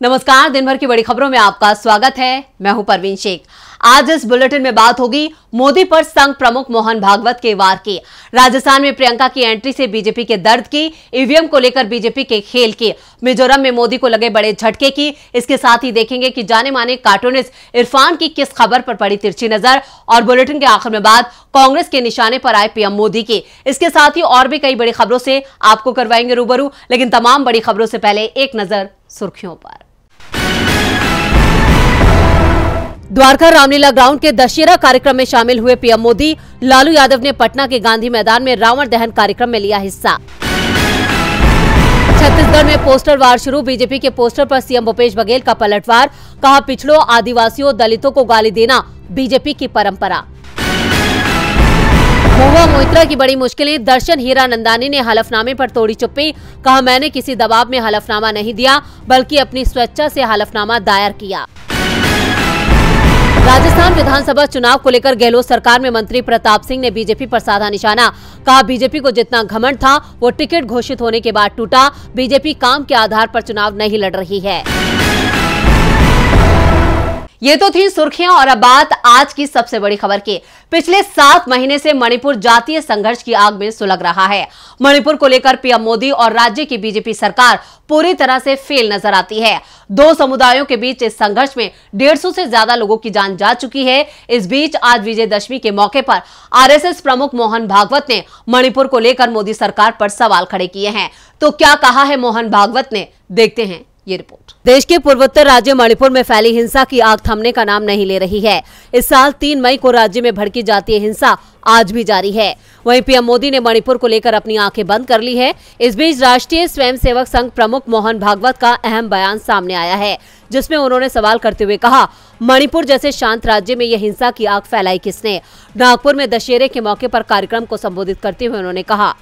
नमस्कार, दिन भर की बड़ी खबरों में आपका स्वागत है। मैं हूं परवीन शेख। आज इस बुलेटिन में बात होगी मोदी पर संघ प्रमुख मोहन भागवत के वार की, राजस्थान में प्रियंका की एंट्री से बीजेपी के दर्द की, ईवीएम को लेकर बीजेपी के खेल की, मिजोरम में मोदी को लगे बड़े झटके की। इसके साथ ही देखेंगे कि जाने माने कार्टूनिस्ट इरफान की किस खबर पर पड़ी तिरछी नजर, और बुलेटिन के आखिर में बात कांग्रेस के निशाने पर आए पीएम मोदी की। इसके साथ ही और भी कई बड़ी खबरों से आपको करवाएंगे रूबरू, लेकिन तमाम बड़ी खबरों से पहले एक नजर सुर्खियों पर। द्वारका रामलीला ग्राउंड के दशहरा कार्यक्रम में शामिल हुए पीएम मोदी। लालू यादव ने पटना के गांधी मैदान में रावण दहन कार्यक्रम में लिया हिस्सा। छत्तीसगढ़ में पोस्टर वार शुरू, बीजेपी के पोस्टर पर सीएम भूपेश बघेल का पलटवार, कहा पिछड़ों, आदिवासियों, दलितों को गाली देना बीजेपी की परंपरा। महुआ मोइत्रा की बड़ी मुश्किलें, दर्शन हीरानंदानी ने हलफनामे पर तोड़ी चुप्पी, कहा मैंने किसी दबाव में हलफनामा नहीं दिया बल्कि अपनी स्वेच्छा से हलफनामा दायर किया। राजस्थान विधानसभा चुनाव को लेकर गहलोत सरकार में मंत्री प्रताप सिंह ने बीजेपी पर साधा निशाना, कहा बीजेपी को जितना घमंड था वो टिकट घोषित होने के बाद टूटा, बीजेपी काम के आधार पर चुनाव नहीं लड़ रही है। ये तो थी सुर्खियां, और अब बात आज की सबसे बड़ी खबर की। पिछले 7 महीने से मणिपुर जातीय संघर्ष की आग में सुलग रहा है। मणिपुर को लेकर पीएम मोदी और राज्य की बीजेपी सरकार पूरी तरह से फेल नजर आती है। दो समुदायों के बीच इस संघर्ष में 150 से ज्यादा लोगों की जान जा चुकी है। इस बीच आज विजयदशमी के मौके पर आरएसएस प्रमुख मोहन भागवत ने मणिपुर को लेकर मोदी सरकार पर सवाल खड़े किए हैं। तो क्या कहा है मोहन भागवत ने, देखते हैं ये रिपोर्ट। देश के पूर्वोत्तर राज्य मणिपुर में फैली हिंसा की आग थमने का नाम नहीं ले रही है। इस साल 3 मई को राज्य में भड़की जातीय हिंसा आज भी जारी है। वहीं पीएम मोदी ने मणिपुर को लेकर अपनी आंखें बंद कर ली है। इस बीच राष्ट्रीय स्वयंसेवक संघ प्रमुख मोहन भागवत का अहम बयान सामने आया है, जिसमें उन्होंने सवाल करते हुए कहा, मणिपुर जैसे शांत राज्य में यह हिंसा की आग फैलाई किसने। नागपुर में दशहरे के मौके पर कार्यक्रम को संबोधित करते हुए उन्होंने कहा,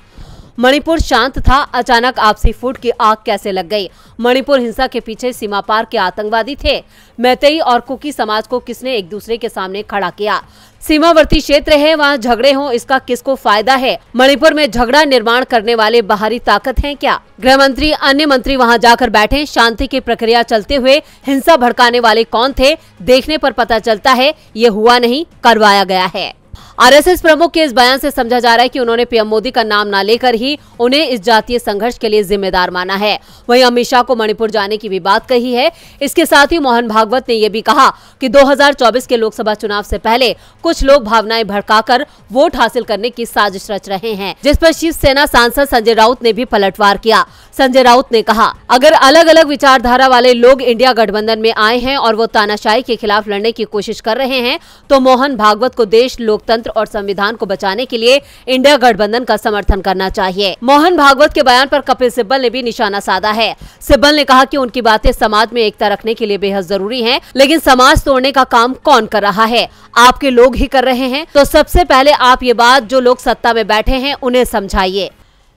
मणिपुर शांत था, अचानक आपसी फूट की आग कैसे लग गई। मणिपुर हिंसा के पीछे सीमा पार के आतंकवादी थे। मैतेई और कुकी समाज को किसने एक दूसरे के सामने खड़ा किया। सीमावर्ती क्षेत्र है, वहाँ झगड़े हों, इसका किसको फायदा है। मणिपुर में झगड़ा निर्माण करने वाले बाहरी ताकत हैं क्या। गृह मंत्री, अन्य मंत्री वहाँ जाकर बैठे, शांति की प्रक्रिया चलते हुए हिंसा भड़काने वाले कौन थे, देखने पर पता चलता है ये हुआ नहीं, करवाया गया है। आरएसएस प्रमुख के इस बयान से समझा जा रहा है कि उन्होंने पीएम मोदी का नाम न लेकर ही उन्हें इस जातीय संघर्ष के लिए जिम्मेदार माना है। वहीं अमित शाह को मणिपुर जाने की भी बात कही है। इसके साथ ही मोहन भागवत ने यह भी कहा कि 2024 के लोकसभा चुनाव से पहले कुछ लोग भावनाएं भड़काकर वोट हासिल करने की साजिश रच रहे हैं, जिस पर शिवसेना सांसद संजय राउत ने भी पलटवार किया। संजय राउत ने कहा, अगर अलग अलग विचारधारा वाले लोग इंडिया गठबंधन में आए हैं और वो तानाशाही के खिलाफ लड़ने की कोशिश कर रहे हैं, तो मोहन भागवत को देश, लोकतंत्र और संविधान को बचाने के लिए इंडिया गठबंधन का समर्थन करना चाहिए। मोहन भागवत के बयान पर कपिल सिब्बल ने भी निशाना साधा है। सिब्बल ने कहा कि उनकी बातें समाज में एकता रखने के लिए बेहद जरूरी हैं, लेकिन समाज तोड़ने का काम कौन कर रहा है, आपके लोग ही कर रहे हैं। तो सबसे पहले आप ये बात जो लोग सत्ता में बैठे हैं उन्हें समझाइए।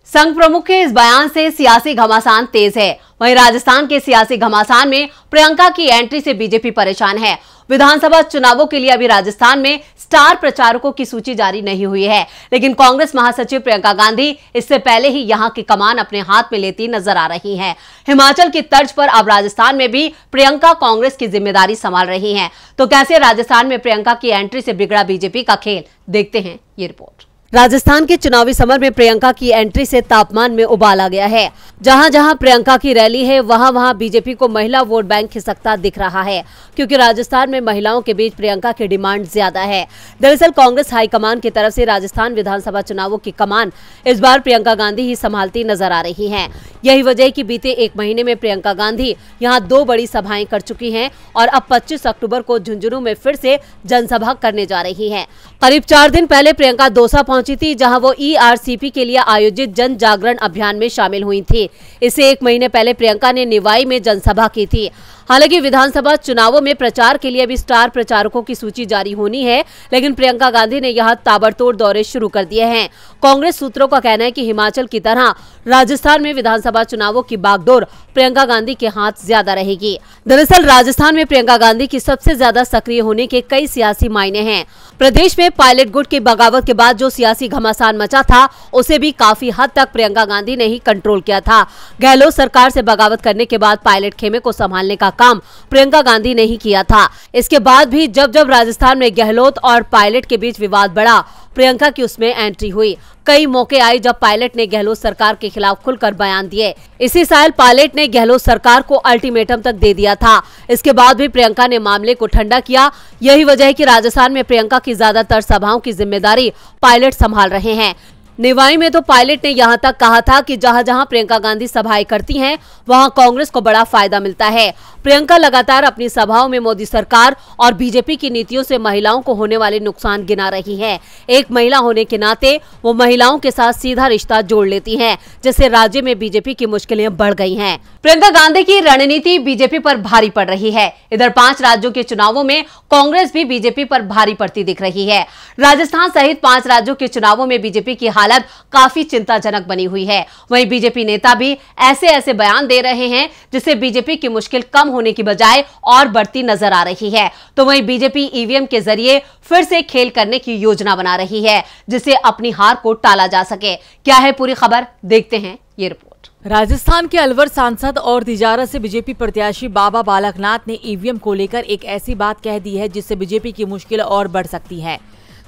संघ प्रमुख के इस बयान से सियासी घमासान तेज है। वहीं राजस्थान के सियासी घमासान में प्रियंका की एंट्री से बीजेपी परेशान है। विधानसभा चुनावों के लिए अभी राजस्थान में स्टार प्रचारकों की सूची जारी नहीं हुई है, लेकिन कांग्रेस महासचिव प्रियंका गांधी इससे पहले ही यहां की कमान अपने हाथ में लेती नजर आ रही हैं। हिमाचल की तर्ज पर अब राजस्थान में भी प्रियंका कांग्रेस की जिम्मेदारी संभाल रही हैं। तो कैसे राजस्थान में प्रियंका की एंट्री से बिगड़ा बीजेपी का खेल, देखते हैं ये रिपोर्ट। राजस्थान के चुनावी समर में प्रियंका की एंट्री से तापमान में उबाल आ गया है। जहां जहां प्रियंका की रैली है, वहां वहां बीजेपी को महिला वोट बैंक खिसकता दिख रहा है, क्योंकि राजस्थान में महिलाओं के बीच प्रियंका की डिमांड ज्यादा है। दरअसल कांग्रेस हाईकमान की तरफ से राजस्थान विधानसभा चुनावों की कमान इस बार प्रियंका गांधी ही संभालती नजर आ रही है। यही वजह है कि बीते 1 महीने में प्रियंका गांधी यहाँ 2 बड़ी सभाएं कर चुकी है और अब 25 अक्टूबर को झुंझुनू में फिर से जनसभा करने जा रही है। करीब 4 दिन पहले प्रियंका दौसा पहुंची थी, जहां वो ईआरसीपी के लिए आयोजित जन जागरण अभियान में शामिल हुई थी। इससे 1 महीने पहले प्रियंका ने निवाई में जनसभा की थी। हालांकि विधानसभा चुनावों में प्रचार के लिए अभी स्टार प्रचारकों की सूची जारी होनी है, लेकिन प्रियंका गांधी ने यहां ताबड़तोड़ दौरे शुरू कर दिए हैं। कांग्रेस सूत्रों का कहना है कि हिमाचल की तरह राजस्थान में विधानसभा चुनावों की बागडोर प्रियंका गांधी के हाथ ज्यादा रहेगी। दरअसल राजस्थान में प्रियंका गांधी की सबसे ज्यादा सक्रिय होने के कई सियासी मायने हैं। प्रदेश में पायलट गुट की बगावत के बाद जो सियासी घमासान मचा था, उसे भी काफी हद तक प्रियंका गांधी ने ही कंट्रोल किया था। गहलोत सरकार से बगावत करने के बाद पायलट खेमे को संभालने का काम प्रियंका गांधी ने ही किया था। इसके बाद भी जब राजस्थान में गहलोत और पायलट के बीच विवाद बढ़ा, प्रियंका की उसमें एंट्री हुई। कई मौके आए जब पायलट ने गहलोत सरकार के खिलाफ खुलकर बयान दिए। इसी साल पायलट ने गहलोत सरकार को अल्टीमेटम तक दे दिया था। इसके बाद भी प्रियंका ने मामले को ठंडा किया। यही वजह है कि राजस्थान में प्रियंका की ज्यादातर सभाओं की जिम्मेदारी पायलट संभाल रहे हैं। निवाई में तो पायलट ने यहां तक कहा था कि जहां जहां प्रियंका गांधी सभाएं करती हैं, वहां कांग्रेस को बड़ा फायदा मिलता है। प्रियंका लगातार अपनी सभाओं में मोदी सरकार और बीजेपी की नीतियों से महिलाओं को होने वाले नुकसान गिना रही हैं। एक महिला होने के नाते वो महिलाओं के साथ सीधा रिश्ता जोड़ लेती हैं, जिससे राज्य में बीजेपी की मुश्किलें बढ़ गई हैं। प्रियंका गांधी की रणनीति बीजेपी पर भारी पड़ रही है। इधर 5 राज्यों के चुनावों में कांग्रेस भी बीजेपी पर भारी पड़ती दिख रही है। राजस्थान सहित 5 राज्यों के चुनावों में बीजेपी की हालत काफी चिंताजनक बनी हुई है। वहीं बीजेपी नेता भी ऐसे बयान दे रहे हैं जिससे बीजेपी की मुश्किल कम होने की बजाय और बढ़ती नजर आ रही है। तो वहीं बीजेपी ईवीएम के जरिए फिर से खेल करने की योजना बना रही है, जिससे अपनी हार को टाला जा सके। क्या है पूरी खबर, देखते हैं ये रिपोर्ट। राजस्थान के अलवर सांसद और तिजारा से बीजेपी प्रत्याशी बाबा बालकनाथ ने ईवीएम को लेकर एक ऐसी बात कह दी है जिससे बीजेपी की मुश्किल और बढ़ सकती है।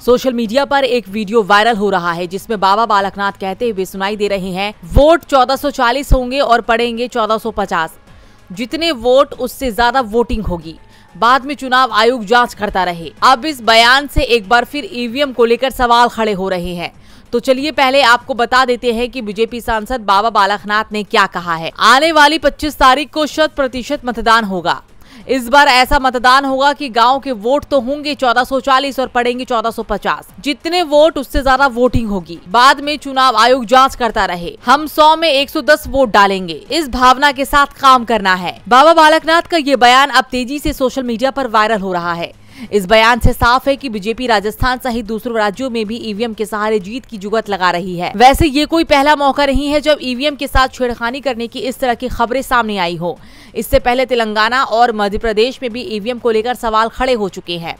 सोशल मीडिया पर एक वीडियो वायरल हो रहा है जिसमें बाबा बालकनाथ कहते हुए सुनाई दे रहे हैं, वोट 1440 होंगे और पड़ेंगे 1450। जितने वोट उससे ज्यादा वोटिंग होगी, बाद में चुनाव आयोग जांच करता रहे। अब इस बयान से एक बार फिर ईवीएम को लेकर सवाल खड़े हो रहे हैं। तो चलिए पहले आपको बता देते हैं कि बीजेपी सांसद बाबा बालकनाथ ने क्या कहा है। आने वाली 25 तारीख को 100% मतदान होगा। इस बार ऐसा मतदान होगा कि गांव के वोट तो होंगे 1440 और पड़ेंगे 1450। जितने वोट उससे ज्यादा वोटिंग होगी, बाद में चुनाव आयोग जांच करता रहे। हम 100 में 110 वोट डालेंगे, इस भावना के साथ काम करना है। बाबा बालकनाथ का ये बयान अब तेजी से सोशल मीडिया पर वायरल हो रहा है। इस बयान से साफ है कि बीजेपी राजस्थान सहित दूसरों राज्यों में भी ईवीएम के सहारे जीत की जुगत लगा रही है। वैसे ये कोई पहला मौका नहीं है जब ईवीएम के साथ छेड़खानी करने की इस तरह की खबरें सामने आई हो। इससे पहले तेलंगाना और मध्य प्रदेश में भी ईवीएम को लेकर सवाल खड़े हो चुके हैं।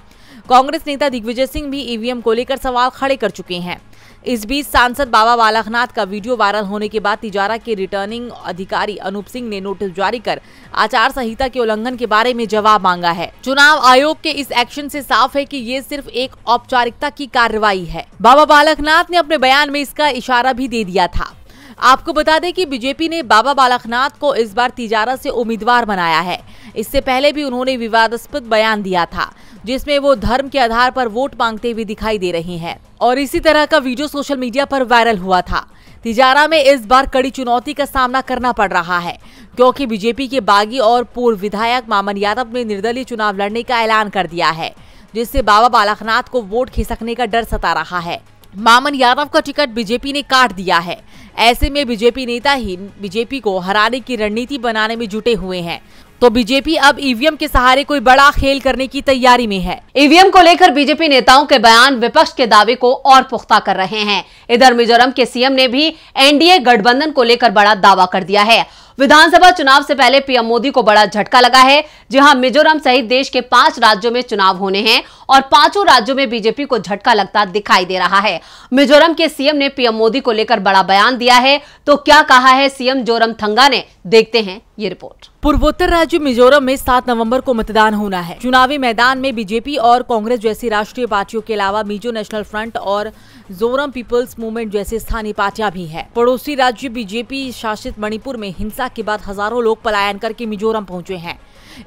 कांग्रेस नेता दिग्विजय सिंह भी ईवीएम को लेकर सवाल खड़े कर चुके हैं। इस बीच सांसद बाबा बालकनाथ का वीडियो वायरल होने के बाद तिजारा के रिटर्निंग अधिकारी अनूप सिंह ने नोटिस जारी कर आचार संहिता के उल्लंघन के बारे में जवाब मांगा है। चुनाव आयोग के इस एक्शन से साफ है कि ये सिर्फ एक औपचारिकता की कार्रवाई है। बाबा बालकनाथ ने अपने बयान में इसका इशारा भी दे दिया था। आपको बता दें कि बीजेपी ने बाबा बालकनाथ को इस बार तिजारा से उम्मीदवार बनाया है। इससे पहले भी उन्होंने विवादास्पद बयान दिया था जिसमें वो धर्म के आधार पर वोट मांगते हुए दिखाई दे रही हैं और इसी तरह का वीडियो सोशल मीडिया पर वायरल हुआ था। तिजारा में इस बार कड़ी चुनौती का सामना करना पड़ रहा है क्योंकि बीजेपी के बागी और पूर्व विधायक मामन यादव ने निर्दलीय चुनाव लड़ने का ऐलान कर दिया है, जिससे बाबा बालकनाथ को वोट खिसकने का डर सता रहा है। मामन यादव का टिकट बीजेपी ने काट दिया है। ऐसे में बीजेपी नेता ही बीजेपी को हराने की रणनीति बनाने में जुटे हुए हैं। तो बीजेपी अब ईवीएम के सहारे कोई बड़ा खेल करने की तैयारी में है। ईवीएम को लेकर बीजेपी नेताओं के बयान विपक्ष के दावे को और पुख्ता कर रहे हैं। इधर मिजोरम के सीएम ने भी एनडीए गठबंधन को लेकर बड़ा दावा कर दिया है। विधानसभा चुनाव से पहले पीएम मोदी को बड़ा झटका लगा है। जहां मिजोरम सहित देश के 5 राज्यों में चुनाव होने हैं और 5 राज्यों में बीजेपी को झटका लगता दिखाई दे रहा है। मिजोरम के सीएम ने पीएम मोदी को लेकर बड़ा बयान दिया है। तो क्या कहा है सीएम जोरमथंगा ने, देखते हैं ये रिपोर्ट। पूर्वोत्तर राज्य मिजोरम में 7 नवंबर को मतदान होना है। चुनावी मैदान में बीजेपी और कांग्रेस जैसी राष्ट्रीय पार्टियों के अलावा मिजो नेशनल फ्रंट और जोरम पीपल्स मूवमेंट जैसे स्थानीय पार्टियां भी हैं। पड़ोसी राज्य बीजेपी शासित मणिपुर में हिंसा के बाद हजारों लोग पलायन करके मिजोरम पहुंचे हैं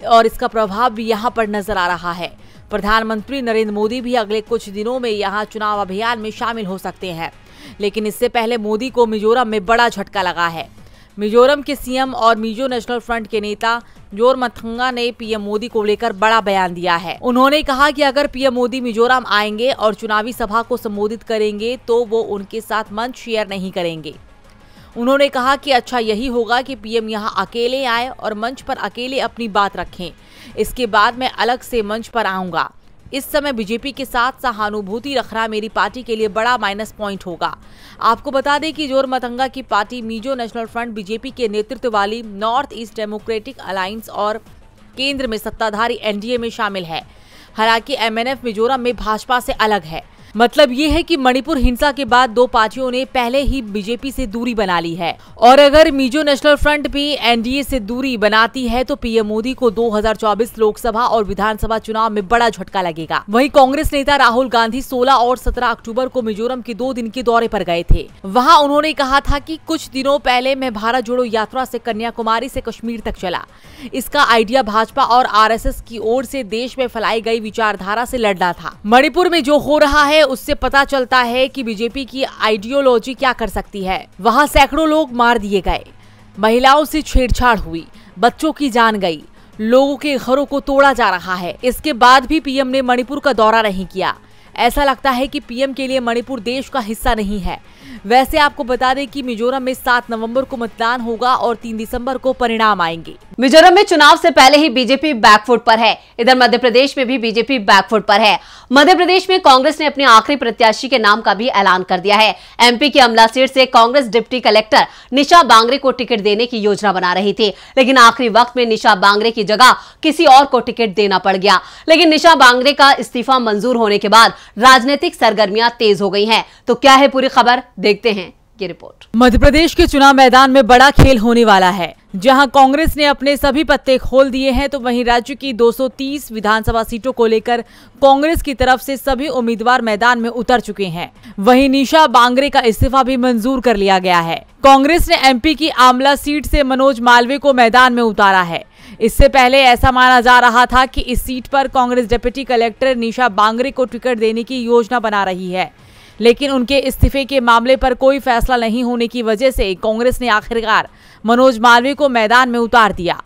और इसका प्रभाव भी यहां पर नजर आ रहा है। प्रधानमंत्री नरेंद्र मोदी भी अगले कुछ दिनों में यहां चुनाव अभियान में शामिल हो सकते हैं, लेकिन इससे पहले मोदी को मिजोरम में बड़ा झटका लगा है। मिजोरम के सीएम और मिजो नेशनल फ्रंट के नेता जोरमथंगा ने पीएम मोदी को लेकर बड़ा बयान दिया है। उन्होंने कहा कि अगर पीएम मोदी मिजोरम आएंगे और चुनावी सभा को संबोधित करेंगे तो वो उनके साथ मंच शेयर नहीं करेंगे। उन्होंने कहा कि अच्छा यही होगा कि पीएम यहां अकेले आए और मंच पर अकेले अपनी बात रखें। इसके बाद मैं अलग से मंच पर आऊंगा। इस समय बीजेपी के साथ सहानुभूति रखना मेरी पार्टी के लिए बड़ा माइनस पॉइंट होगा। आपको बता दें कि जोरमथंगा की party Mizo national front BJP के नेतृत्व वाली नॉर्थ ईस्ट डेमोक्रेटिक अलायंस और केंद्र में सत्ताधारी एनडीए में शामिल है। हालांकि एमएनएफ मिजोरम में भाजपा से अलग है। मतलब ये है कि मणिपुर हिंसा के बाद दो पार्टियों ने पहले ही बीजेपी से दूरी बना ली है और अगर मिजो नेशनल फ्रंट भी एनडीए से दूरी बनाती है तो पीएम मोदी को 2024 लोकसभा और विधानसभा चुनाव में बड़ा झटका लगेगा। वहीं कांग्रेस नेता राहुल गांधी 16 और 17 अक्टूबर को मिजोरम के 2 दिन के दौरे पर गए थे। वहां उन्होंने कहा था कि कुछ दिनों पहले मैं भारत जोड़ो यात्रा से कन्याकुमारी से कश्मीर तक चला। इसका आइडिया भाजपा और आरएसएस की ओर से देश में फैलाई गई विचारधारा से लड़ना था। मणिपुर में जो हो रहा है उससे पता चलता है कि बीजेपी की आइडियोलॉजी क्या कर सकती है। वहां सैकड़ों लोग मार दिए गए, महिलाओं से छेड़छाड़ हुई, बच्चों की जान गई, लोगों के घरों को तोड़ा जा रहा है। इसके बाद भी पीएम ने मणिपुर का दौरा नहीं किया। ऐसा लगता है कि पीएम के लिए मणिपुर देश का हिस्सा नहीं है। वैसे आपको बता दें कि मिजोरम में 7 नवंबर को मतदान होगा और 3 दिसंबर को परिणाम आएंगे। मिजोरम में चुनाव से पहले ही बीजेपी बैकफुट पर है। इधर मध्य प्रदेश में भी बीजेपी बैकफुट पर है। मध्य प्रदेश में कांग्रेस ने अपने आखिरी प्रत्याशी के नाम का भी ऐलान कर दिया है। एमपी की अमला सीट से कांग्रेस डिप्टी कलेक्टर निशा बांगरे को टिकट देने की योजना बना रही थी, लेकिन आखिरी वक्त में निशा बांगरे की जगह किसी और को टिकट देना पड़ गया। लेकिन निशा बांगरे का इस्तीफा मंजूर होने के बाद राजनीतिक सरगर्मियां तेज हो गई हैं। तो क्या है पूरी खबर, देखते हैं ये रिपोर्ट। मध्य प्रदेश के चुनाव मैदान में बड़ा खेल होने वाला है। जहां कांग्रेस ने अपने सभी पत्ते खोल दिए हैं तो वहीं राज्य की 230 विधानसभा सीटों को लेकर कांग्रेस की तरफ से सभी उम्मीदवार मैदान में उतर चुके हैं। वहीं निशा बांगरे का इस्तीफा भी मंजूर कर लिया गया है। कांग्रेस ने एमपी की आमला सीट से मनोज मालवीय को मैदान में उतारा है। इससे पहले ऐसा माना जा रहा था कि इस सीट पर कांग्रेस डिप्टी कलेक्टर निशा बांगरे को टिकट देने की योजना बना रही है, लेकिन उनके इस्तीफे के मामले पर कोई फैसला नहीं होने की वजह से कांग्रेस ने आखिरकार मनोज मालवीय को मैदान में उतार दिया।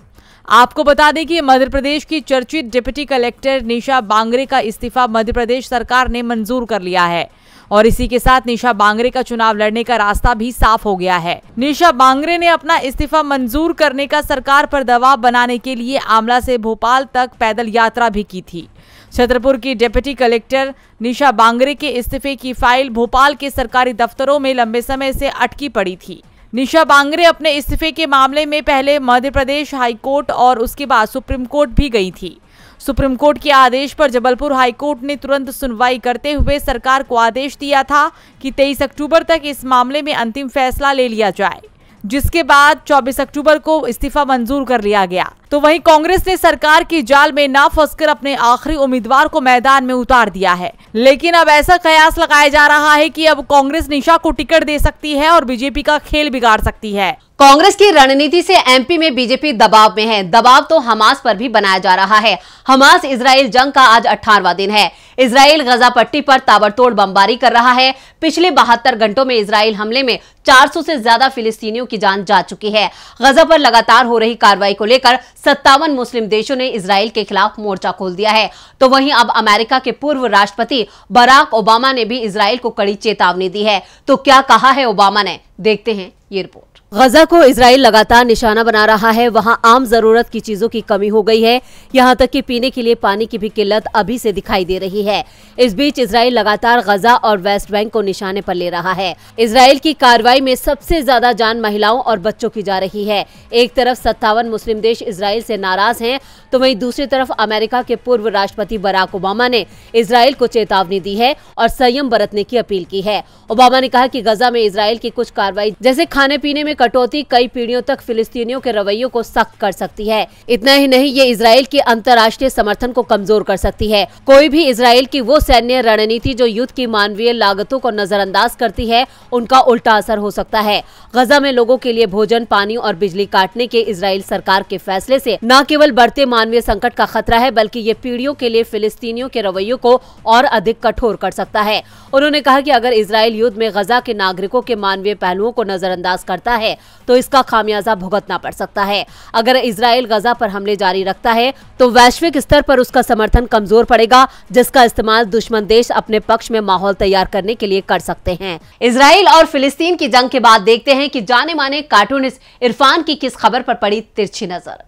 आपको बता दें कि मध्य प्रदेश की चर्चित डिप्टी कलेक्टर निशा बांगरे का इस्तीफा मध्य प्रदेश सरकार ने मंजूर कर लिया है और इसी के साथ निशा बांगरे का चुनाव लड़ने का रास्ता भी साफ हो गया है। निशा बांगरे ने अपना इस्तीफा मंजूर करने का सरकार पर दबाव बनाने के लिए आमला से भोपाल तक पैदल यात्रा भी की थी। छतरपुर की डिप्टी कलेक्टर निशा बांगरे के इस्तीफे की फाइल भोपाल के सरकारी दफ्तरों में लंबे समय से अटकी पड़ी थी। निशा बांगरे अपने इस्तीफे के मामले में पहले मध्य प्रदेश हाईकोर्ट और उसके बाद सुप्रीम कोर्ट भी गई थी। सुप्रीम कोर्ट के आदेश पर जबलपुर हाईकोर्ट ने तुरंत सुनवाई करते हुए सरकार को आदेश दिया था कि 23 अक्टूबर तक इस मामले में अंतिम फैसला ले लिया जाए, जिसके बाद 24 अक्टूबर को इस्तीफा मंजूर कर लिया गया। तो वहीं कांग्रेस ने सरकार की जाल में ना फंसकर अपने आखिरी उम्मीदवार को मैदान में उतार दिया है। लेकिन अब ऐसा कयास लगाया जा रहा है कि अब कांग्रेस निशा को टिकट दे सकती है और बीजेपी का खेल बिगाड़ सकती है। कांग्रेस की रणनीति से एमपी में बीजेपी दबाव में है। दबाव तो हमास पर भी बनाया जा रहा है। हमास इजराइल जंग का आज 18वां दिन है। इजराइल गजा पट्टी पर ताबड़तोड़ बमबारी कर रहा है। पिछले 72 घंटों में इजराइल हमले में 400 से ज्यादा फिलिस्तीनियों की जान जा चुकी है। गजा पर लगातार हो रही कार्रवाई को लेकर 57 मुस्लिम देशों ने इजराइल के खिलाफ मोर्चा खोल दिया है। तो वहीं अब अमेरिका के पूर्व राष्ट्रपति बराक ओबामा ने भी इजराइल को कड़ी चेतावनी दी है। तो क्या कहा है ओबामा ने, देखते हैं ये रिपोर्ट। गजा को इजराइल लगातार निशाना बना रहा है। वहां आम जरूरत की चीजों की कमी हो गई है। यहां तक कि पीने के लिए पानी की भी किल्लत अभी से दिखाई दे रही है। इस बीच इजराइल लगातार गजा और वेस्ट बैंक को निशाने पर ले रहा है। इजराइल की कार्रवाई में सबसे ज्यादा जान महिलाओं और बच्चों की जा रही है। एक तरफ 57 मुस्लिम देश इजराइल से नाराज हैं, तो वहीं दूसरी तरफ अमेरिका के पूर्व राष्ट्रपति बराक ओबामा ने इजराइल को चेतावनी दी है और संयम बरतने की अपील की है। ओबामा ने कहा कि गजा में इजराइल की कुछ कार्रवाई जैसे खाने पीने में कटौती कई पीढ़ियों तक फिलिस्तीनियों के रवैयों को सख्त कर सकती है। इतना ही नहीं, ये इजराइल के अंतर्राष्ट्रीय समर्थन को कमजोर कर सकती है। कोई भी इजराइल की वो सैन्य रणनीति जो युद्ध की मानवीय लागतों को नजरअंदाज करती है, उनका उल्टा असर हो सकता है। गजा में लोगों के लिए भोजन, पानी और बिजली काटने के इजराइल सरकार के फैसले से न केवल बढ़ते मानवीय संकट का खतरा है, बल्कि ये पीढ़ियों के लिए फिलिस्तीनियों के रवैयों को और अधिक कठोर कर सकता है। उन्होंने कहा कि अगर इजराइल युद्ध में गजा के नागरिकों के मानवीय पहलुओं को नजरअंदाज करता है तो इसका खामियाजा भुगतना पड़ सकता है। अगर इजराइल गजा पर हमले जारी रखता है तो वैश्विक स्तर पर उसका समर्थन कमजोर पड़ेगा, जिसका इस्तेमाल दुश्मन देश अपने पक्ष में माहौल तैयार करने के लिए कर सकते हैं। इजराइल और फिलिस्तीन की जंग के बाद देखते हैं कि जाने माने कार्टूनिस्ट इरफान की किस खबर पर पड़ी तिरछी नजर।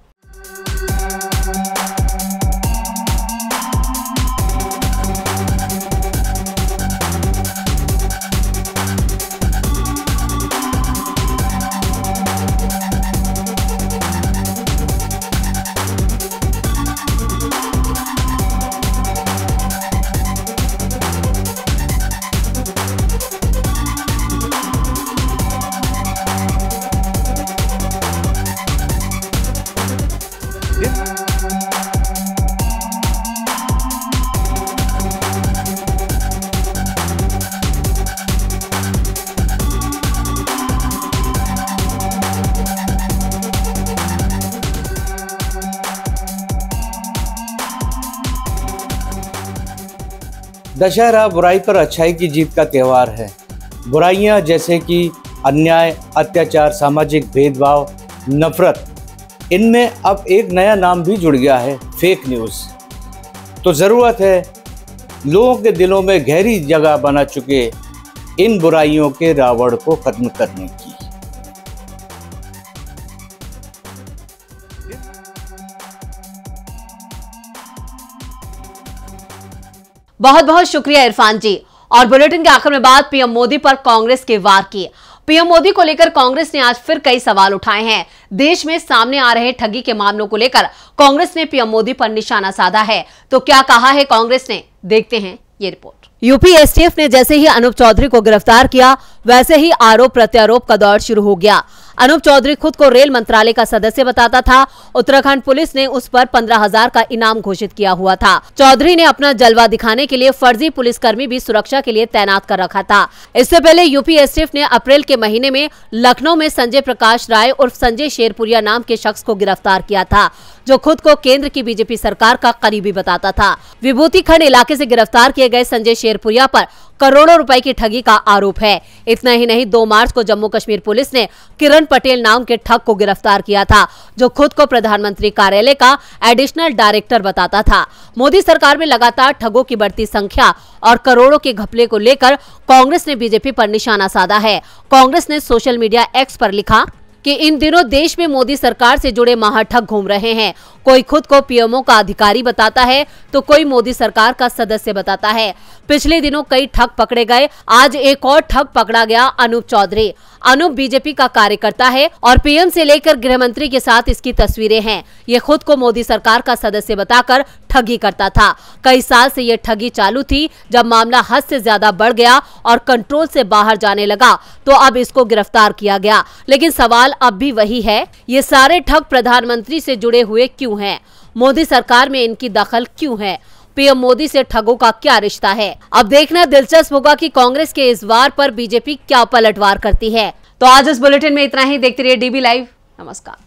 दशहरा बुराई पर अच्छाई की जीत का त्यौहार है। बुराइयां जैसे कि अन्याय, अत्याचार, सामाजिक भेदभाव, नफरत, इनमें अब एक नया नाम भी जुड़ गया है, फेक न्यूज़। तो ज़रूरत है लोगों के दिलों में गहरी जगह बना चुके इन बुराइयों के रावण को खत्म करने की। बहुत बहुत शुक्रिया इरफान जी। और बुलेटिन के आखिर में बात पीएम मोदी पर कांग्रेस के वार की। पीएम मोदी को लेकर कांग्रेस ने आज फिर कई सवाल उठाए हैं। देश में सामने आ रहे ठगी के मामलों को लेकर कांग्रेस ने पीएम मोदी पर निशाना साधा है। तो क्या कहा है कांग्रेस ने, देखते हैं ये रिपोर्ट। यूपी एसटीएफ ने जैसे ही अनूप चौधरी को गिरफ्तार किया, वैसे ही आरोप प्रत्यारोप का दौर शुरू हो गया। अनूप चौधरी खुद को रेल मंत्रालय का सदस्य बताता था। उत्तराखंड पुलिस ने उस पर 15,000 का इनाम घोषित किया हुआ था। चौधरी ने अपना जलवा दिखाने के लिए फर्जी पुलिसकर्मी भी सुरक्षा के लिए तैनात कर रखा था। इससे पहले यूपी एसटीएफ ने अप्रैल के महीने में लखनऊ में संजय प्रकाश राय उर्फ संजय शेरपुरिया नाम के शख्स को गिरफ्तार किया था, जो खुद को केंद्र की बीजेपी सरकार का करीबी बताता था। विभूति खंड इलाके से गिरफ्तार किए गए संजय शेरपुरिया पर करोड़ों रुपए की ठगी का आरोप है। इतना ही नहीं, 2 मार्च को जम्मू कश्मीर पुलिस ने किरण पटेल नाम के ठग को गिरफ्तार किया था, जो खुद को प्रधानमंत्री कार्यालय का एडिशनल डायरेक्टर बताता था। मोदी सरकार में लगातार ठगों की बढ़ती संख्या और करोड़ों के घपले को लेकर कांग्रेस ने बीजेपी पर निशाना साधा है। कांग्रेस ने सोशल मीडिया एक्स पर लिखा कि इन दिनों देश में मोदी सरकार से जुड़े महाठग घूम रहे हैं। कोई खुद को पीएमओ का अधिकारी बताता है तो कोई मोदी सरकार का सदस्य बताता है। पिछले दिनों कई ठग पकड़े गए, आज एक और ठग पकड़ा गया, अनूप चौधरी। अनूप बीजेपी का कार्यकर्ता है और पीएम से लेकर गृह मंत्री के साथ इसकी तस्वीरें हैं। ये खुद को मोदी सरकार का सदस्य बताकर ठगी करता था। कई साल से ये ठगी चालू थी। जब मामला हद से ज्यादा बढ़ गया और कंट्रोल से बाहर जाने लगा तो अब इसको गिरफ्तार किया गया। लेकिन सवाल अब भी वही है, ये सारे ठग प्रधानमंत्री से जुड़े हुए क्यों हैं? मोदी सरकार में इनकी दखल क्यों है? पीएम मोदी से ठगों का क्या रिश्ता है? अब देखना दिलचस्प होगा कि कांग्रेस के इस वार पर बीजेपी क्या पलटवार करती है। तो आज इस बुलेटिन में इतना ही। देखते रहिए डीबी लाइव। नमस्कार।